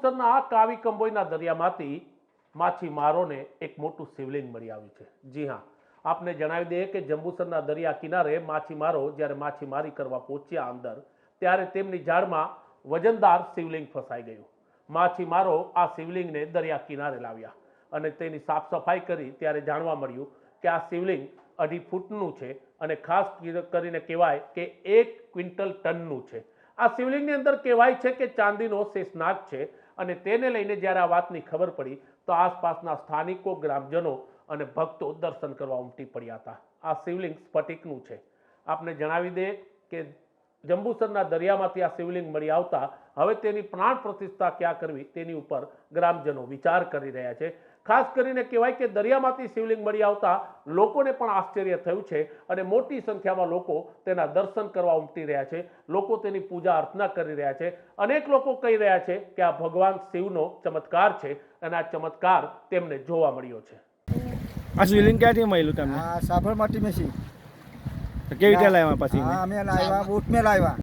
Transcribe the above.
જંબુસરના કાવી કંબોઈના દરિયામાંથી માછીમારોને એક મોટું શિવલિંગ મળી આવ્યું છે। જી હા, આપને જણાવી દઈએ કે જંબુસરના દરિયા કિનારે માછીમારો જ્યારે માછીમારી કરવા પહોંચ્યા અંદર, ત્યારે તેમની જાળમાં વજનદાર શિવલિંગ ફસાઈ ગયું। માછીમારો આ શિવલિંગને દરિયા કિનારે લાવ્યા અને તેની સાફ સફાઈ કરી ત્યારે જાણવા મળ્યું કે આ શિવલિંગ 2.5 ફૂટનું છે અને ખાસ કરીને કહેવાય કે 1 ક્વિન્ટલ ટનનું છે। આ શિવલિંગની અંદર કહેવાય છે કે ચાંદીનો શેષનાગ છે અને તેને લઈને જ્યારે આ વાતની ખબર પડી તો આસપાસના સ્થાનિકો, ગ્રામજનો અને ભક્તો દર્શન કરવા ઉમટી પડ્યા હતા। આ શિવલિંગ સ્ફટિકનું છે। આપને જણાવી દઈએ કે જંબુસરના દરિયામાંથી આ શિવલિંગ મળી આવતા હવે તેની પ્રાણ પ્રતિષ્ઠા ક્યાં કરવી તેની ઉપર ગ્રામજનો વિચાર કરી રહ્યા છે। ખાસ કરીને કહેવાય કે દરિયામાંથી શિવલિંગ મળી આવતા લોકોને પણ આશ્ચર્ય થયું છે અને મોટી સંખ્યામાં લોકો તેના દર્શન કરવા ઉમટી રહ્યા છે। લોકો તેની પૂજા અર્ચના કરી રહ્યા છે। અનેક લોકો કહી રહ્યા છે કે આ ભગવાન શિવનો ચમત્કાર છે અને આ ચમત્કાર તેમને જોવા મળ્યો છે। આ શિવલિંગ ક્યાંથી મળ્યું તમને? સાબરમતી में सी કેવી રીતે લાવ્યા પછી? અમે લાવ્યા, બોટ में લાવ્યા।